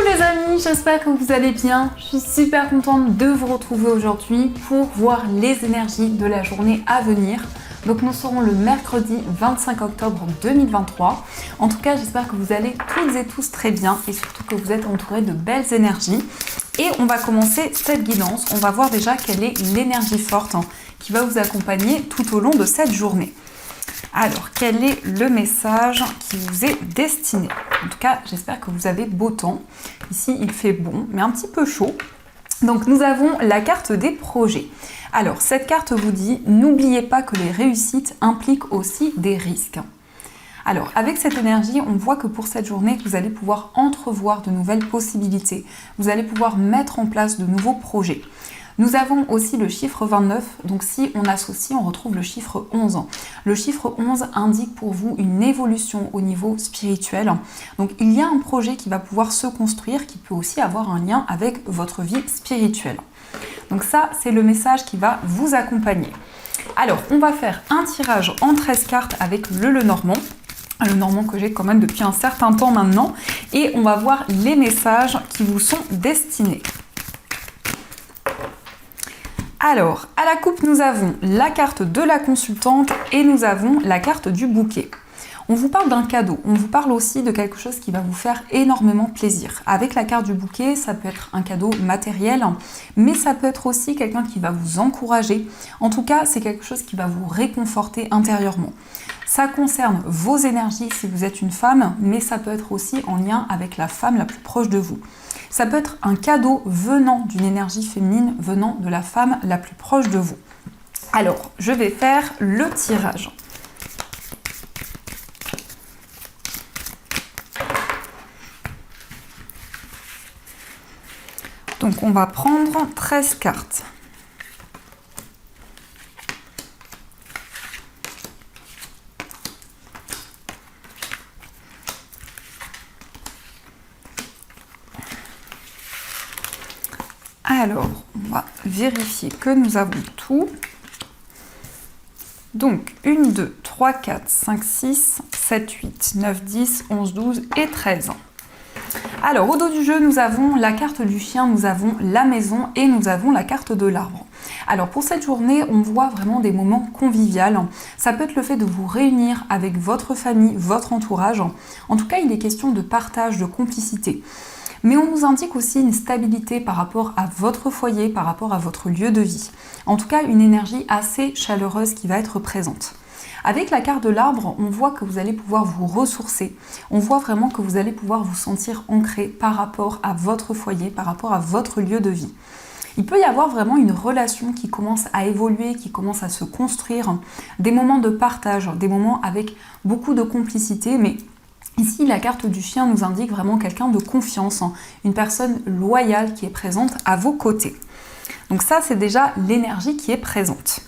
les amis, j'espère que vous allez bien. Je suis super contente de vous retrouver aujourd'hui pour voir les énergies de la journée à venir. Donc nous serons le mercredi 25 octobre 2023. En tout cas, j'espère que vous allez toutes et tous très bien et surtout que vous êtes entourés de belles énergies. Et on va commencer cette guidance. On va voir déjà quelle est l'énergie forte qui va vous accompagner tout au long de cette journée. Alors, quel est le message qui vous est destiné? En tout cas, j'espère que vous avez beau temps. Ici, il fait bon, mais un petit peu chaud. Donc, nous avons la carte des projets. Alors, cette carte vous dit, n'oubliez pas que les réussites impliquent aussi des risques. Alors, avec cette énergie, on voit que pour cette journée, vous allez pouvoir entrevoir de nouvelles possibilités. Vous allez pouvoir mettre en place de nouveaux projets. Nous avons aussi le chiffre 29, donc si on associe, on retrouve le chiffre 11. Le chiffre 11 indique pour vous une évolution au niveau spirituel. Donc il y a un projet qui va pouvoir se construire, qui peut aussi avoir un lien avec votre vie spirituelle. Donc ça, c'est le message qui va vous accompagner. Alors, on va faire un tirage en 13 cartes avec le Lenormand. Le Normand que j'ai quand même depuis un certain temps maintenant. Et on va voir les messages qui vous sont destinés. Alors, à la coupe, nous avons la carte de la consultante et nous avons la carte du bouquet. On vous parle d'un cadeau, on vous parle aussi de quelque chose qui va vous faire énormément plaisir. Avec la carte du bouquet, ça peut être un cadeau matériel, mais ça peut être aussi quelqu'un qui va vous encourager. En tout cas, c'est quelque chose qui va vous réconforter intérieurement. Ça concerne vos énergies si vous êtes une femme, mais ça peut être aussi en lien avec la femme la plus proche de vous. Ça peut être un cadeau venant d'une énergie féminine, venant de la femme la plus proche de vous. Alors, je vais faire le tirage. Donc, on va prendre 13 cartes. Alors, on va vérifier que nous avons tout. Donc, 1, 2, 3, 4, 5, 6, 7, 8, 9, 10, 11, 12 et 13. Alors, au dos du jeu, nous avons la carte du chien, nous avons la maison et nous avons la carte de l'arbre. Alors, pour cette journée, on voit vraiment des moments conviviaux. Ça peut être le fait de vous réunir avec votre famille, votre entourage. En tout cas, il est question de partage, de complicité. Mais on nous indique aussi une stabilité par rapport à votre foyer, par rapport à votre lieu de vie. En tout cas, une énergie assez chaleureuse qui va être présente. Avec la carte de l'arbre, on voit que vous allez pouvoir vous ressourcer. On voit vraiment que vous allez pouvoir vous sentir ancré par rapport à votre foyer, par rapport à votre lieu de vie. Il peut y avoir vraiment une relation qui commence à évoluer, qui commence à se construire, des moments de partage, des moments avec beaucoup de complicité, mais ici, la carte du chien nous indique vraiment quelqu'un de confiance, une personne loyale qui est présente à vos côtés. Donc ça, c'est déjà l'énergie qui est présente.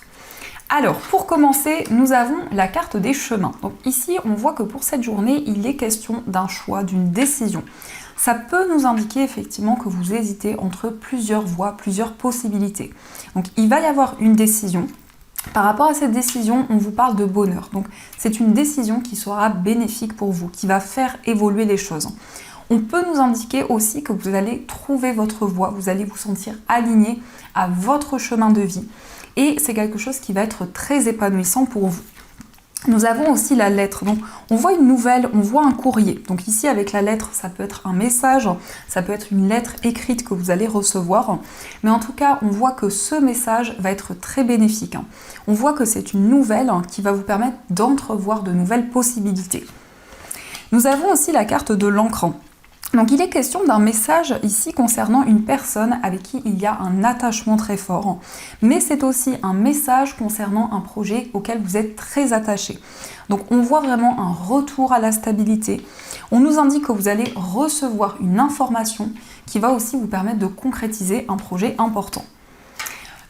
Alors, pour commencer, nous avons la carte des chemins. Donc ici, on voit que pour cette journée, il est question d'un choix, d'une décision. Ça peut nous indiquer effectivement que vous hésitez entre plusieurs voies, plusieurs possibilités. Donc il va y avoir une décision. Par rapport à cette décision, on vous parle de bonheur. Donc c'est une décision qui sera bénéfique pour vous, qui va faire évoluer les choses. On peut nous indiquer aussi que vous allez trouver votre voie, vous allez vous sentir aligné à votre chemin de vie. Et c'est quelque chose qui va être très épanouissant pour vous. Nous avons aussi la lettre. Donc on voit une nouvelle, on voit un courrier. Donc ici avec la lettre, ça peut être un message, ça peut être une lettre écrite que vous allez recevoir. Mais en tout cas, on voit que ce message va être très bénéfique. On voit que c'est une nouvelle qui va vous permettre d'entrevoir de nouvelles possibilités. Nous avons aussi la carte de l'encre. Donc il est question d'un message ici concernant une personne avec qui il y a un attachement très fort, mais c'est aussi un message concernant un projet auquel vous êtes très attaché. Donc on voit vraiment un retour à la stabilité. On nous indique que vous allez recevoir une information qui va aussi vous permettre de concrétiser un projet important.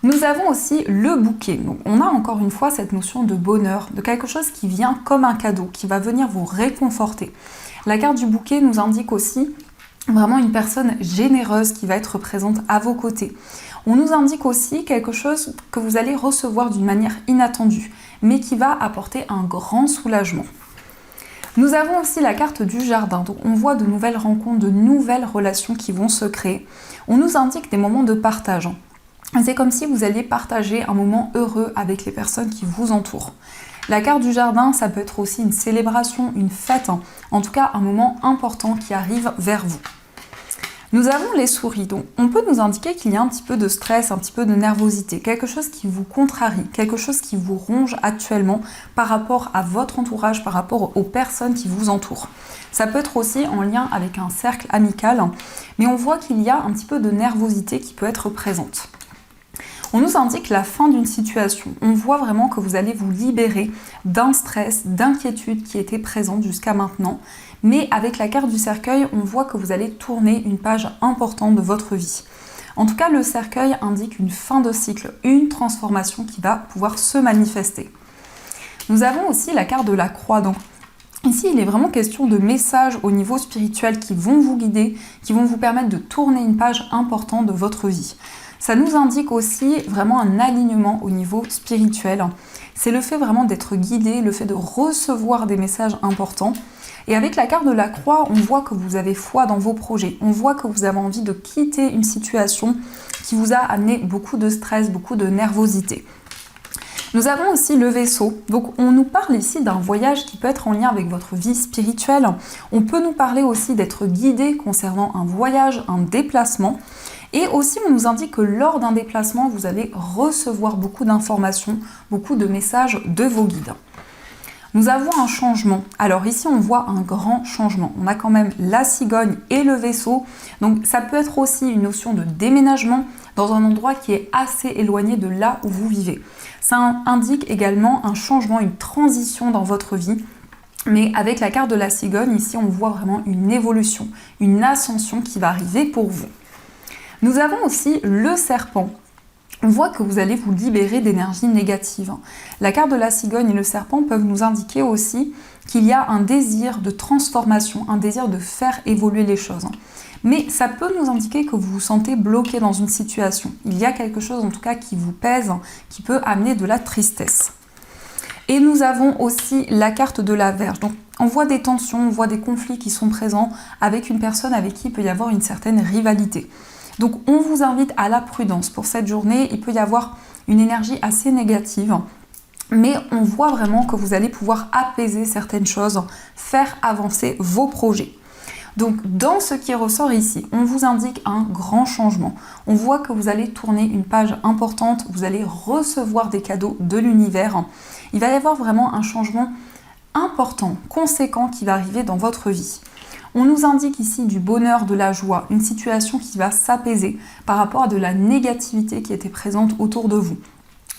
Nous avons aussi le bouquet. Donc on a encore une fois cette notion de bonheur, de quelque chose qui vient comme un cadeau, qui va venir vous réconforter. La carte du bouquet nous indique aussi vraiment une personne généreuse qui va être présente à vos côtés. On nous indique aussi quelque chose que vous allez recevoir d'une manière inattendue, mais qui va apporter un grand soulagement. Nous avons aussi la carte du jardin, donc on voit de nouvelles rencontres, de nouvelles relations qui vont se créer. On nous indique des moments de partage. C'est comme si vous alliez partager un moment heureux avec les personnes qui vous entourent. La carte du jardin, ça peut être aussi une célébration, une fête, en tout cas un moment important qui arrive vers vous. Nous avons les souris, donc on peut nous indiquer qu'il y a un petit peu de stress, un petit peu de nervosité, quelque chose qui vous contrarie, quelque chose qui vous ronge actuellement par rapport à votre entourage, par rapport aux personnes qui vous entourent. Ça peut être aussi en lien avec un cercle amical, mais on voit qu'il y a un petit peu de nervosité qui peut être présente. On nous indique la fin d'une situation. On voit vraiment que vous allez vous libérer d'un stress, d'inquiétude qui était présente jusqu'à maintenant. Mais avec la carte du cercueil, on voit que vous allez tourner une page importante de votre vie. En tout cas, le cercueil indique une fin de cycle, une transformation qui va pouvoir se manifester. Nous avons aussi la carte de la croix. Donc, ici, il est vraiment question de messages au niveau spirituel qui vont vous guider, qui vont vous permettre de tourner une page importante de votre vie. Ça nous indique aussi vraiment un alignement au niveau spirituel. C'est le fait vraiment d'être guidé, le fait de recevoir des messages importants. Et avec la carte de la croix, on voit que vous avez foi dans vos projets. On voit que vous avez envie de quitter une situation qui vous a amené beaucoup de stress, beaucoup de nervosité. Nous avons aussi le vaisseau. Donc on nous parle ici d'un voyage qui peut être en lien avec votre vie spirituelle. On peut nous parler aussi d'être guidé concernant un voyage, un déplacement. Et aussi, on nous indique que lors d'un déplacement, vous allez recevoir beaucoup d'informations, beaucoup de messages de vos guides. Nous avons un changement. Alors ici, on voit un grand changement. On a quand même la cigogne et le vaisseau. Donc ça peut être aussi une notion de déménagement dans un endroit qui est assez éloigné de là où vous vivez. Ça indique également un changement, une transition dans votre vie. Mais avec la carte de la cigogne, ici, on voit vraiment une évolution, une ascension qui va arriver pour vous. Nous avons aussi le serpent. On voit que vous allez vous libérer d'énergie négative. La carte de la cigogne et le serpent peuvent nous indiquer aussi qu'il y a un désir de transformation, un désir de faire évoluer les choses. Mais ça peut nous indiquer que vous vous sentez bloqué dans une situation. Il y a quelque chose en tout cas qui vous pèse, qui peut amener de la tristesse. Et nous avons aussi la carte de la Vierge. Donc on voit des tensions, on voit des conflits qui sont présents avec une personne avec qui il peut y avoir une certaine rivalité. Donc on vous invite à la prudence pour cette journée. Il peut y avoir une énergie assez négative, mais on voit vraiment que vous allez pouvoir apaiser certaines choses, faire avancer vos projets. Donc dans ce qui ressort ici, on vous indique un grand changement. On voit que vous allez tourner une page importante, vous allez recevoir des cadeaux de l'univers. Il va y avoir vraiment un changement important, conséquent qui va arriver dans votre vie. On nous indique ici du bonheur, de la joie, une situation qui va s'apaiser par rapport à de la négativité qui était présente autour de vous.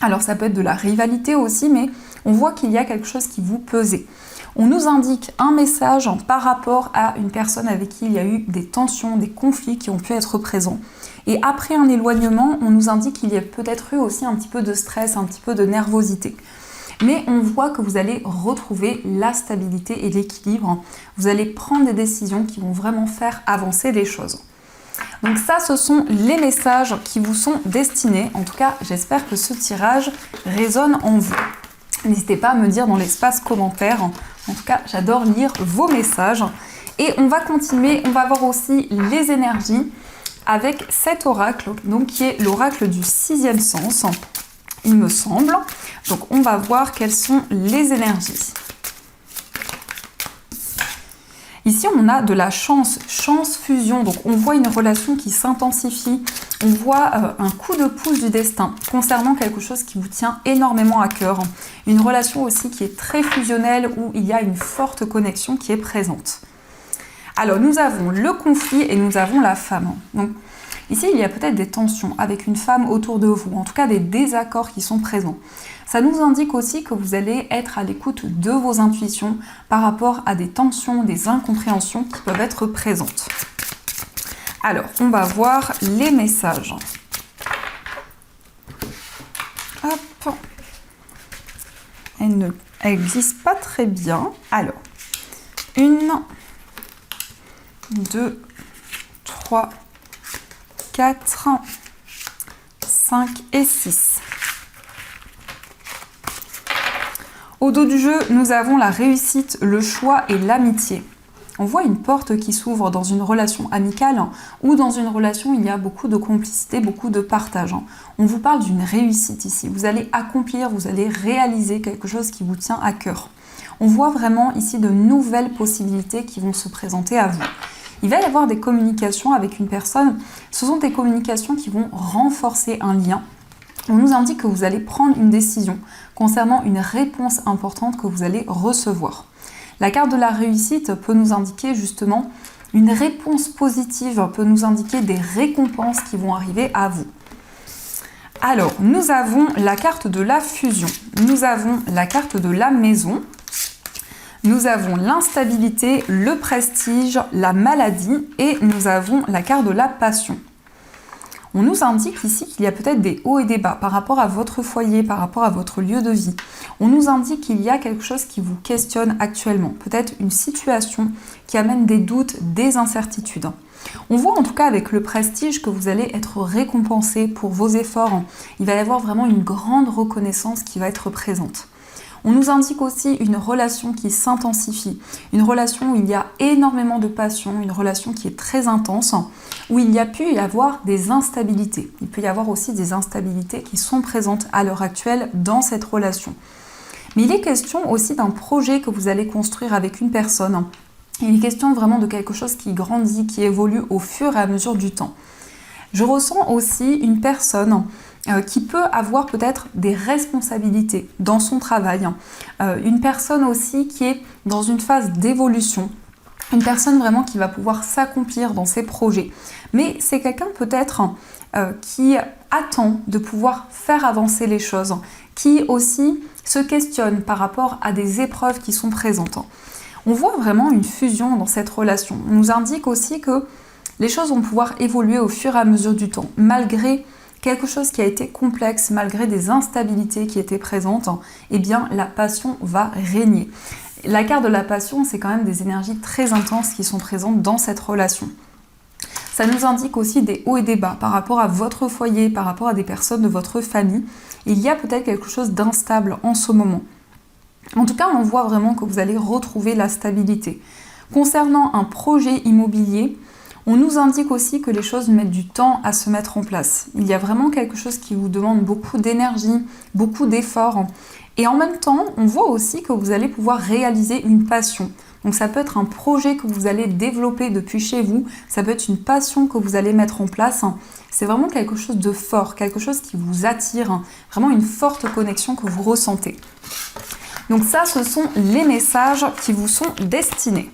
Alors ça peut être de la rivalité aussi, mais on voit qu'il y a quelque chose qui vous pesait. On nous indique un message par rapport à une personne avec qui il y a eu des tensions, des conflits qui ont pu être présents. Et après un éloignement, on nous indique qu'il y a peut-être eu aussi un petit peu de stress, un petit peu de nervosité. Mais on voit que vous allez retrouver la stabilité et l'équilibre. Vous allez prendre des décisions qui vont vraiment faire avancer les choses. Donc ça, ce sont les messages qui vous sont destinés. En tout cas, j'espère que ce tirage résonne en vous. N'hésitez pas à me dire dans l'espace commentaire. En tout cas, j'adore lire vos messages. Et on va continuer, on va voir aussi les énergies avec cet oracle, donc qui est l'oracle du 6e sens, il me semble. Donc on va voir quelles sont les énergies. Ici on a de la chance fusion, donc on voit une relation qui s'intensifie, on voit un coup de pouce du destin concernant quelque chose qui vous tient énormément à cœur. Une relation aussi qui est très fusionnelle où il y a une forte connexion qui est présente. Alors nous avons le conflit et nous avons la femme. Donc, ici, il y a peut-être des tensions avec une femme autour de vous, en tout cas des désaccords qui sont présents. Ça nous indique aussi que vous allez être à l'écoute de vos intuitions par rapport à des tensions, des incompréhensions qui peuvent être présentes. Alors, on va voir les messages. Hop. Elle ne glisse pas très bien. Alors, 1, 2, 3, 4, 5 et 6. Au dos du jeu, nous avons la réussite, le choix et l'amitié. On voit une porte qui s'ouvre dans une relation amicale ou dans une relation où il y a beaucoup de complicité, beaucoup de partage. On vous parle d'une réussite ici. Vous allez accomplir, vous allez réaliser quelque chose qui vous tient à cœur. On voit vraiment ici de nouvelles possibilités qui vont se présenter à vous. Il va y avoir des communications avec une personne. Ce sont des communications qui vont renforcer un lien. On nous indique que vous allez prendre une décision concernant une réponse importante que vous allez recevoir. La carte de la réussite peut nous indiquer justement une réponse positive, peut nous indiquer des récompenses qui vont arriver à vous. Alors, nous avons la carte de la fusion, nous avons la carte de la maison, nous avons l'instabilité, le prestige, la maladie et nous avons la carte de la passion. On nous indique ici qu'il y a peut-être des hauts et des bas par rapport à votre foyer, par rapport à votre lieu de vie. On nous indique qu'il y a quelque chose qui vous questionne actuellement, peut-être une situation qui amène des doutes, des incertitudes. On voit en tout cas avec le prestige que vous allez être récompensé pour vos efforts. Il va y avoir vraiment une grande reconnaissance qui va être présente. On nous indique aussi une relation qui s'intensifie, une relation où il y a énormément de passion, une relation qui est très intense, où il y a pu y avoir des instabilités. Il peut y avoir aussi des instabilités qui sont présentes à l'heure actuelle dans cette relation. Mais il est question aussi d'un projet que vous allez construire avec une personne. Il est question vraiment de quelque chose qui grandit, qui évolue au fur et à mesure du temps. Je ressens aussi une personne qui peut avoir peut-être des responsabilités dans son travail. Une personne aussi qui est dans une phase d'évolution. Une personne vraiment qui va pouvoir s'accomplir dans ses projets. Mais c'est quelqu'un peut-être qui attend de pouvoir faire avancer les choses, qui aussi se questionne par rapport à des épreuves qui sont présentes. On voit vraiment une fusion dans cette relation. On nous indique aussi que les choses vont pouvoir évoluer au fur et à mesure du temps, malgré quelque chose qui a été complexe, malgré des instabilités qui étaient présentes, eh bien la passion va régner. La carte de la passion, c'est quand même des énergies très intenses qui sont présentes dans cette relation. Ça nous indique aussi des hauts et des bas par rapport à votre foyer, par rapport à des personnes de votre famille. Il y a peut-être quelque chose d'instable en ce moment. En tout cas, on voit vraiment que vous allez retrouver la stabilité. Concernant un projet immobilier, on nous indique aussi que les choses mettent du temps à se mettre en place. Il y a vraiment quelque chose qui vous demande beaucoup d'énergie, beaucoup d'efforts. Et en même temps, on voit aussi que vous allez pouvoir réaliser une passion. Donc ça peut être un projet que vous allez développer depuis chez vous, ça peut être une passion que vous allez mettre en place. C'est vraiment quelque chose de fort, quelque chose qui vous attire, vraiment une forte connexion que vous ressentez. Donc ça, ce sont les messages qui vous sont destinés.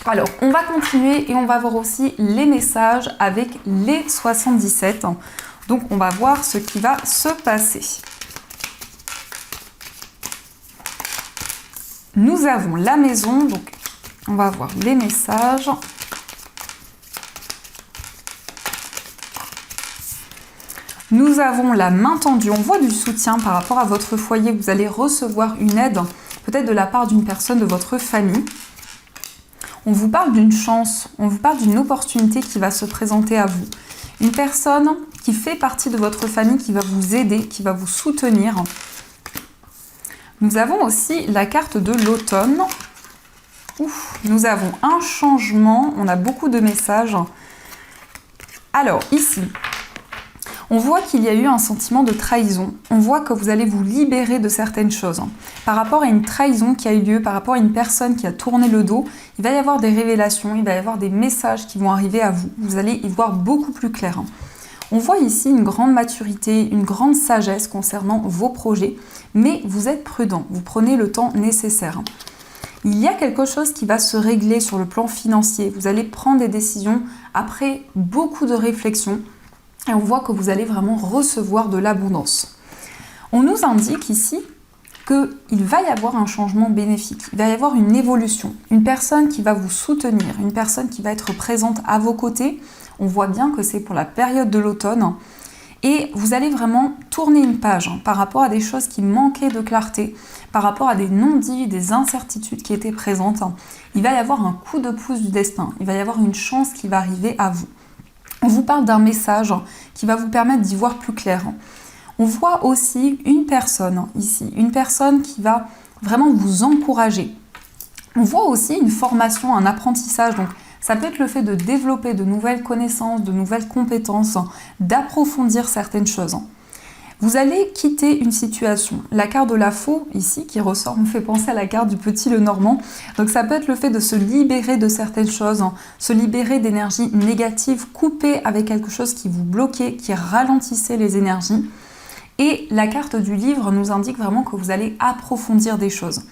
Alors, on va continuer et on va voir aussi les messages avec les 77. Donc, on va voir ce qui va se passer. Nous avons la maison, donc on va voir les messages. Nous avons la main tendue, on voit du soutien par rapport à votre foyer. Vous allez recevoir une aide, peut-être de la part d'une personne de votre famille. On vous parle d'une chance, on vous parle d'une opportunité qui va se présenter à vous. Une personne qui fait partie de votre famille, qui va vous aider, qui va vous soutenir. Nous avons aussi la carte de l'automne. Nous avons un changement, on a beaucoup de messages. Alors, ici, on voit qu'il y a eu un sentiment de trahison. On voit que vous allez vous libérer de certaines choses. Par rapport à une trahison qui a eu lieu, par rapport à une personne qui a tourné le dos, il va y avoir des révélations, il va y avoir des messages qui vont arriver à vous. Vous allez y voir beaucoup plus clair. On voit ici une grande maturité, une grande sagesse concernant vos projets, mais vous êtes prudent, vous prenez le temps nécessaire. Il y a quelque chose qui va se régler sur le plan financier. Vous allez prendre des décisions après beaucoup de réflexion. Et on voit que vous allez vraiment recevoir de l'abondance. On nous indique ici qu'il va y avoir un changement bénéfique, il va y avoir une évolution, une personne qui va vous soutenir, une personne qui va être présente à vos côtés. On voit bien que c'est pour la période de l'automne. Et vous allez vraiment tourner une page par rapport à des choses qui manquaient de clarté, par rapport à des non-dits, des incertitudes qui étaient présentes. Il va y avoir un coup de pouce du destin, il va y avoir une chance qui va arriver à vous. On vous parle d'un message qui va vous permettre d'y voir plus clair. On voit aussi une personne ici, une personne qui va vraiment vous encourager. On voit aussi une formation, un apprentissage, donc ça peut être le fait de développer de nouvelles connaissances, de nouvelles compétences, d'approfondir certaines choses. Vous allez quitter une situation. La carte de la faux, ici, qui ressort, me fait penser à la carte du petit Lenormand. Donc ça peut être le fait de se libérer de certaines choses, se libérer d'énergie négative, couper avec quelque chose qui vous bloquait, qui ralentissait les énergies. Et la carte du livre nous indique vraiment que vous allez approfondir des choses.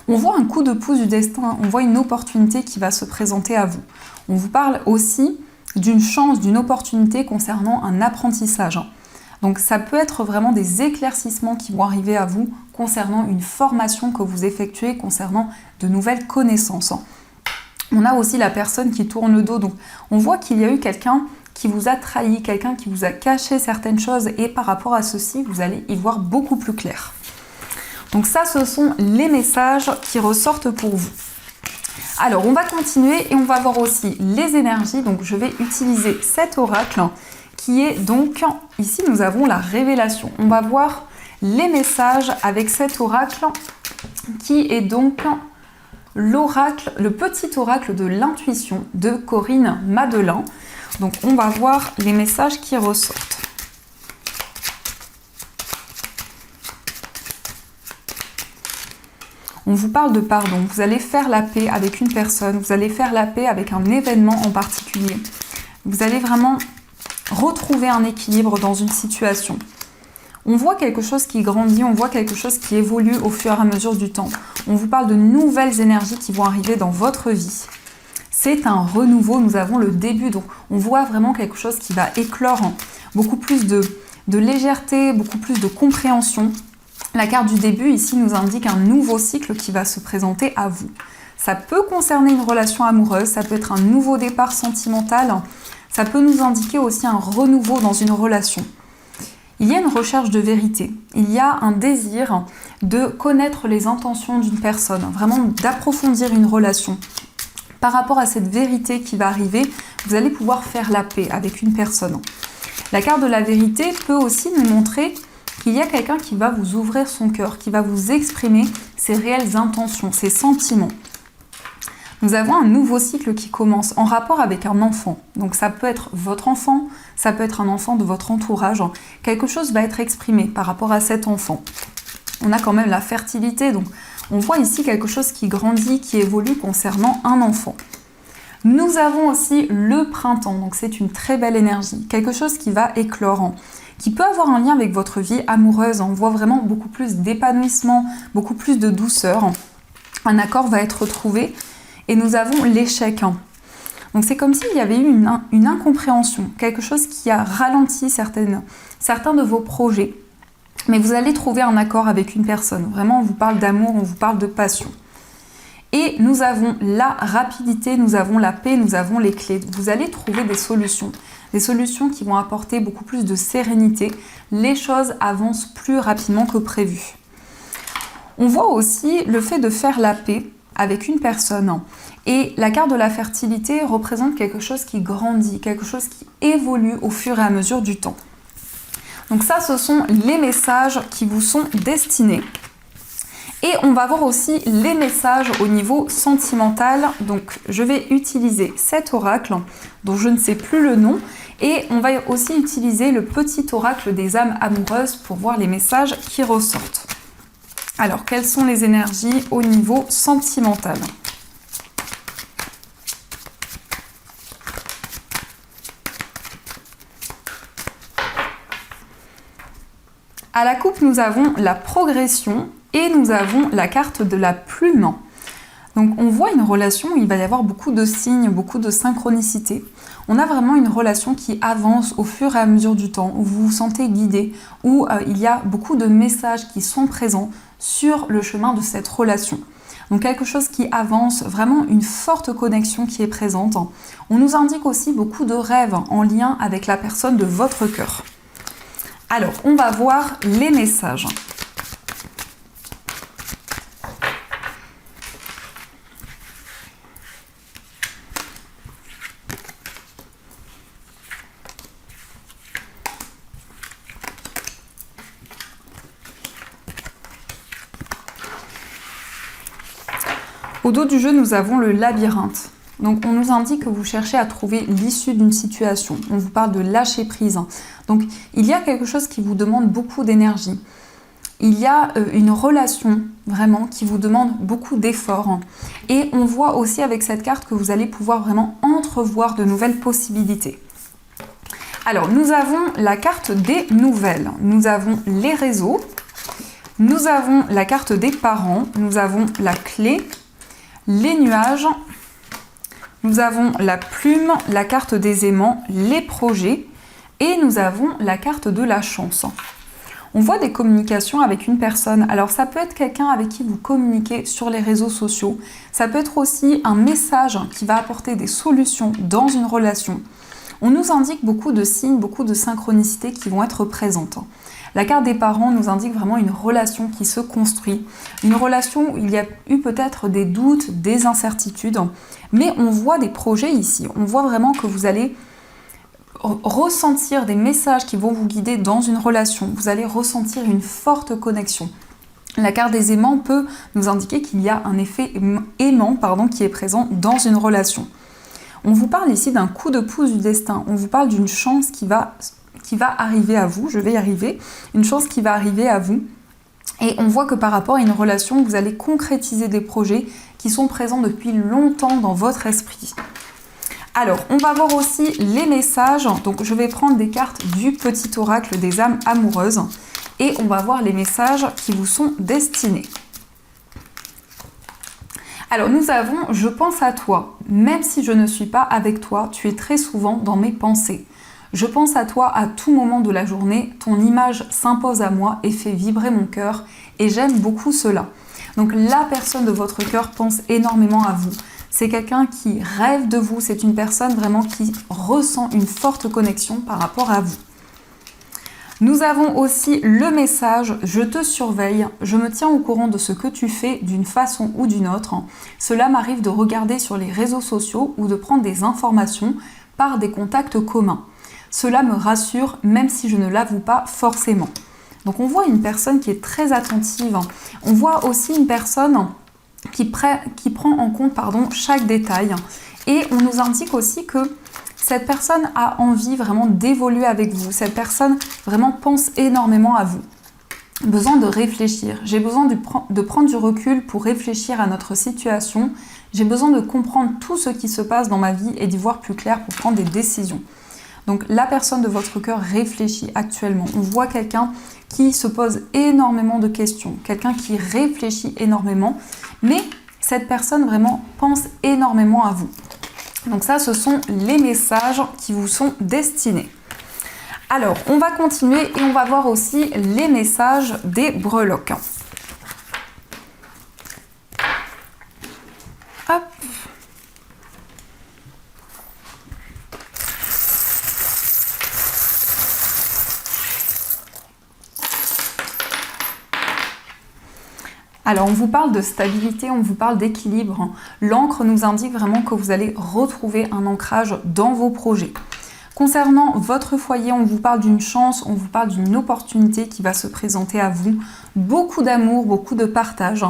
On voit un coup de pouce du destin, on voit une opportunité qui va se présenter à vous. On vous parle aussi d'une chance, d'une opportunité concernant un apprentissage. Donc ça peut être vraiment des éclaircissements qui vont arriver à vous concernant une formation que vous effectuez, concernant de nouvelles connaissances. On a aussi la personne qui tourne le dos, donc on voit qu'il y a eu quelqu'un qui vous a trahi, quelqu'un qui vous a caché certaines choses et par rapport à ceci, vous allez y voir beaucoup plus clair. Donc ça, ce sont les messages qui ressortent pour vous. Alors, on va continuer et on va voir aussi les énergies. Donc, je vais utiliser cet oracle qui est donc, ici, nous avons la révélation. On va voir les messages avec cet oracle qui est donc l'oracle, le petit oracle de l'intuition de Corinne Madelin. Donc, on va voir les messages qui ressortent. On vous parle de pardon, vous allez faire la paix avec une personne, vous allez faire la paix avec un événement en particulier. Vous allez vraiment retrouver un équilibre dans une situation. On voit quelque chose qui grandit, on voit quelque chose qui évolue au fur et à mesure du temps. On vous parle de nouvelles énergies qui vont arriver dans votre vie. C'est un renouveau, nous avons le début, donc on voit vraiment quelque chose qui va éclore, beaucoup plus de légèreté, beaucoup plus de compréhension. La carte du début ici nous indique un nouveau cycle qui va se présenter à vous. Ça peut concerner une relation amoureuse, ça peut être un nouveau départ sentimental, ça peut nous indiquer aussi un renouveau dans une relation. Il y a une recherche de vérité, il y a un désir de connaître les intentions d'une personne, vraiment d'approfondir une relation. Par rapport à cette vérité qui va arriver, vous allez pouvoir faire la paix avec une personne. La carte de la vérité peut aussi nous montrer qu'il y a quelqu'un qui va vous ouvrir son cœur, qui va vous exprimer ses réelles intentions, ses sentiments. Nous avons un nouveau cycle qui commence en rapport avec un enfant. Donc ça peut être votre enfant, ça peut être un enfant de votre entourage. Quelque chose va être exprimé par rapport à cet enfant. On a quand même la fertilité, donc on voit ici quelque chose qui grandit, qui évolue concernant un enfant. Nous avons aussi le printemps, donc c'est une très belle énergie, quelque chose qui va éclore, qui peut avoir un lien avec votre vie amoureuse. On voit vraiment beaucoup plus d'épanouissement, beaucoup plus de douceur. Un accord va être trouvé et nous avons l'échec. Donc c'est comme s'il y avait eu une incompréhension, quelque chose qui a ralenti certains de vos projets. Mais vous allez trouver un accord avec une personne. Vraiment, on vous parle d'amour, on vous parle de passion. Et nous avons la rapidité, nous avons la paix, nous avons les clés. Vous allez trouver des solutions qui vont apporter beaucoup plus de sérénité. Les choses avancent plus rapidement que prévu. On voit aussi le fait de faire la paix avec une personne. Et la carte de la fertilité représente quelque chose qui grandit, quelque chose qui évolue au fur et à mesure du temps. Donc ça, ce sont les messages qui vous sont destinés. Et on va voir aussi les messages au niveau sentimental. Donc je vais utiliser cet oracle dont je ne sais plus le nom. Et on va aussi utiliser le petit oracle des âmes amoureuses pour voir les messages qui ressortent. Alors, quelles sont les énergies au niveau sentimental ? À la coupe, nous avons la progression et nous avons la carte de la plume. Donc on voit une relation où il va y avoir beaucoup de signes, beaucoup de synchronicité. On a vraiment une relation qui avance au fur et à mesure du temps, où vous vous sentez guidé, où il y a beaucoup de messages qui sont présents sur le chemin de cette relation. Donc quelque chose qui avance, vraiment une forte connexion qui est présente. On nous indique aussi beaucoup de rêves en lien avec la personne de votre cœur. Alors, on va voir les messages. Au dos du jeu, nous avons le labyrinthe. Donc on nous indique que vous cherchez à trouver l'issue d'une situation. On vous parle de lâcher prise. Donc il y a quelque chose qui vous demande beaucoup d'énergie. Il y a une relation vraiment qui vous demande beaucoup d'efforts. Et on voit aussi avec cette carte que vous allez pouvoir vraiment entrevoir de nouvelles possibilités. Alors nous avons la carte des nouvelles. Nous avons les réseaux. Nous avons la carte des parents. Nous avons la clé, les nuages. Nous avons la plume, la carte des aimants, les projets et nous avons la carte de la chance. On voit des communications avec une personne. Alors ça peut être quelqu'un avec qui vous communiquez sur les réseaux sociaux. Ça peut être aussi un message qui va apporter des solutions dans une relation. On nous indique beaucoup de signes, beaucoup de synchronicités qui vont être présentes. La carte des parents nous indique vraiment une relation qui se construit, une relation où il y a eu peut-être des doutes, des incertitudes, mais on voit des projets ici. On voit vraiment que vous allez ressentir des messages qui vont vous guider dans une relation. Vous allez ressentir une forte connexion. La carte des aimants peut nous indiquer qu'il y a un effet aimant qui est présent dans une relation. On vous parle ici d'un coup de pouce du destin. On vous parle d'une chance qui va arriver à vous, je vais y arriver, une chance qui va arriver à vous. Et on voit que par rapport à une relation, vous allez concrétiser des projets qui sont présents depuis longtemps dans votre esprit. Alors, on va voir aussi les messages. Donc, je vais prendre des cartes du petit oracle des âmes amoureuses et on va voir les messages qui vous sont destinés. Alors, nous avons « Je pense à toi. Même si je ne suis pas avec toi, tu es très souvent dans mes pensées. Je pense à toi à tout moment de la journée, ton image s'impose à moi et fait vibrer mon cœur et j'aime beaucoup cela. » Donc la personne de votre cœur pense énormément à vous. C'est quelqu'un qui rêve de vous, c'est une personne vraiment qui ressent une forte connexion par rapport à vous. Nous avons aussi le message « Je te surveille, je me tiens au courant de ce que tu fais d'une façon ou d'une autre. Cela m'arrive de regarder sur les réseaux sociaux ou de prendre des informations par des contacts communs. Cela me rassure même si je ne l'avoue pas forcément. » Donc on voit une personne qui est très attentive. On voit aussi une personne qui prend en compte chaque détail. Et on nous indique aussi que cette personne a envie vraiment d'évoluer avec vous. Cette personne vraiment pense énormément à vous. Besoin de réfléchir. J'ai besoin de prendre du recul pour réfléchir à notre situation. J'ai besoin de comprendre tout ce qui se passe dans ma vie et d'y voir plus clair pour prendre des décisions. Donc la personne de votre cœur réfléchit actuellement. On voit quelqu'un qui se pose énormément de questions, quelqu'un qui réfléchit énormément, mais cette personne vraiment pense énormément à vous. Donc ça, ce sont les messages qui vous sont destinés. Alors, on va continuer et on va voir aussi les messages des breloques. Hop. Alors, on vous parle de stabilité, on vous parle d'équilibre. L'encre nous indique vraiment que vous allez retrouver un ancrage dans vos projets. Concernant votre foyer, on vous parle d'une chance, on vous parle d'une opportunité qui va se présenter à vous. Beaucoup d'amour, beaucoup de partage.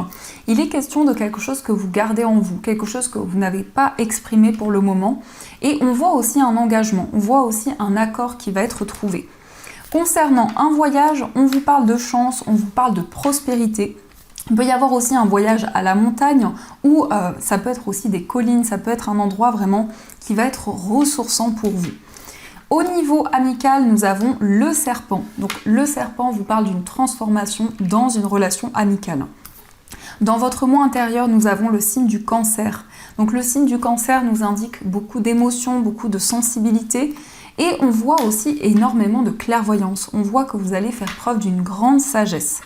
Il est question de quelque chose que vous gardez en vous, quelque chose que vous n'avez pas exprimé pour le moment. Et on voit aussi un engagement, on voit aussi un accord qui va être trouvé. Concernant un voyage, on vous parle de chance, on vous parle de prospérité. Il peut y avoir aussi un voyage à la montagne ou ça peut être aussi des collines, ça peut être un endroit vraiment qui va être ressourçant pour vous. Au niveau amical, nous avons le serpent. Donc le serpent vous parle d'une transformation dans une relation amicale. Dans votre moi intérieur, nous avons le signe du cancer. Donc le signe du cancer nous indique beaucoup d'émotions, beaucoup de sensibilité et on voit aussi énormément de clairvoyance. On voit que vous allez faire preuve d'une grande sagesse.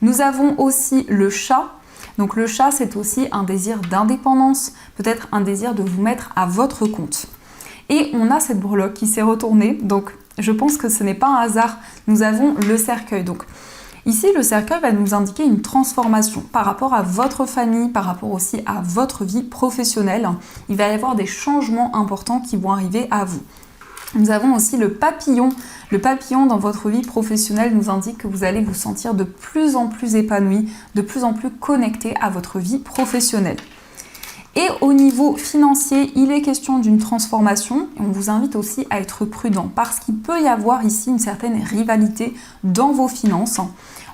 Nous avons aussi le chat. Donc le chat, c'est aussi un désir d'indépendance, peut-être un désir de vous mettre à votre compte. Et on a cette breloque qui s'est retournée, donc je pense que ce n'est pas un hasard. Nous avons le cercueil. Donc ici, le cercueil va nous indiquer une transformation par rapport à votre famille, par rapport aussi à votre vie professionnelle. Il va y avoir des changements importants qui vont arriver à vous. Nous avons aussi le papillon. Le papillon dans votre vie professionnelle nous indique que vous allez vous sentir de plus en plus épanoui, de plus en plus connecté à votre vie professionnelle. Et au niveau financier, il est question d'une transformation et on vous invite aussi à être prudent parce qu'il peut y avoir ici une certaine rivalité dans vos finances.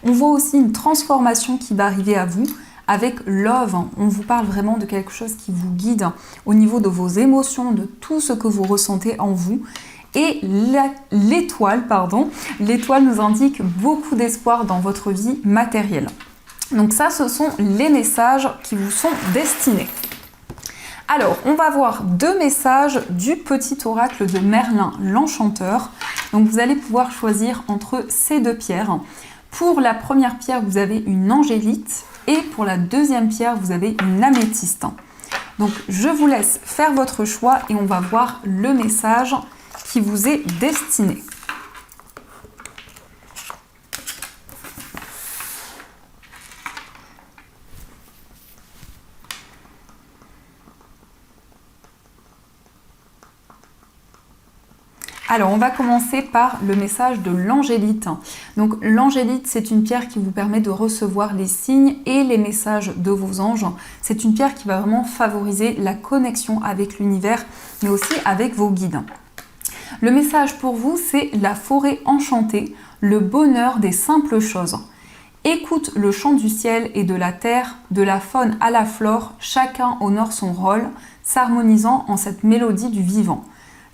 On voit aussi une transformation qui va arriver à vous avec Love. On vous parle vraiment de quelque chose qui vous guide au niveau de vos émotions, de tout ce que vous ressentez en vous. Et l'étoile nous indique beaucoup d'espoir dans votre vie matérielle. Donc ça, ce sont les messages qui vous sont destinés. Alors, on va voir 2 messages du petit oracle de Merlin, l'enchanteur. Donc, vous allez pouvoir choisir entre ces 2 pierres. Pour la première pierre, vous avez une angélite et pour la deuxième pierre, vous avez une améthyste. Donc, je vous laisse faire votre choix et on va voir le message qui vous est destiné. Alors, on va commencer par le message de l'angélite. Donc, l'angélite, c'est une pierre qui vous permet de recevoir les signes et les messages de vos anges. C'est une pierre qui va vraiment favoriser la connexion avec l'univers, mais aussi avec vos guides. Le message pour vous, c'est la forêt enchantée, le bonheur des simples choses. Écoute le chant du ciel et de la terre, de la faune à la flore, chacun honore son rôle, s'harmonisant en cette mélodie du vivant.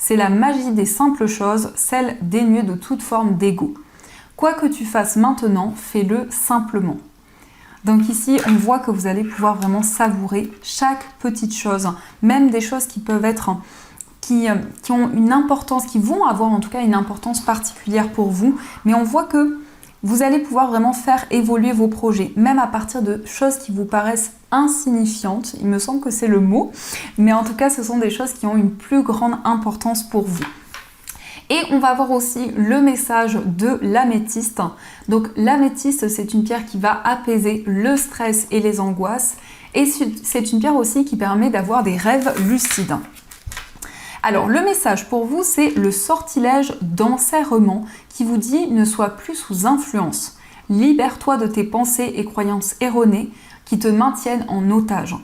C'est la magie des simples choses, celle dénuée de toute forme d'ego. Quoi que tu fasses maintenant, fais-le simplement. Donc ici, on voit que vous allez pouvoir vraiment savourer chaque petite chose, même des choses qui peuvent être, qui ont une importance, qui vont avoir en tout cas une importance particulière pour vous, mais on voit que vous allez pouvoir vraiment faire évoluer vos projets, même à partir de choses qui vous paraissent insignifiantes, il me semble que c'est le mot, mais en tout cas ce sont des choses qui ont une plus grande importance pour vous. Et on va voir aussi le message de l'améthyste. Donc l'améthyste, c'est une pierre qui va apaiser le stress et les angoisses, et c'est une pierre aussi qui permet d'avoir des rêves lucides. Alors le message pour vous, c'est le sortilège d'enserrement qui vous dit ne sois plus sous influence. Libère-toi de tes pensées et croyances erronées qui te maintiennent en otage.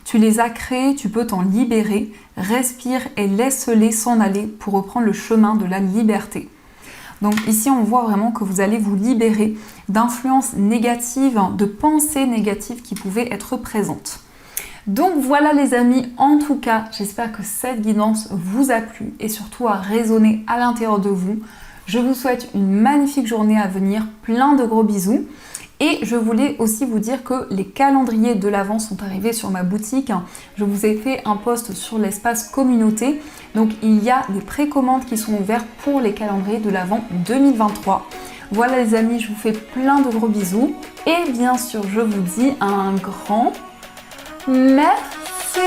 Tu les as créées, tu peux t'en libérer. Respire et laisse-les s'en aller pour reprendre le chemin de la liberté. Donc ici, on voit vraiment que vous allez vous libérer d'influences négatives, de pensées négatives qui pouvaient être présentes. Donc voilà les amis, en tout cas, j'espère que cette guidance vous a plu et surtout a résonné à l'intérieur de vous. Je vous souhaite une magnifique journée à venir, plein de gros bisous. Et je voulais aussi vous dire que les calendriers de l'Avent sont arrivés sur ma boutique. Je vous ai fait un post sur l'espace communauté. Donc il y a des précommandes qui sont ouvertes pour les calendriers de l'Avent 2023. Voilà les amis, je vous fais plein de gros bisous. Et bien sûr, je vous dis un grand merci.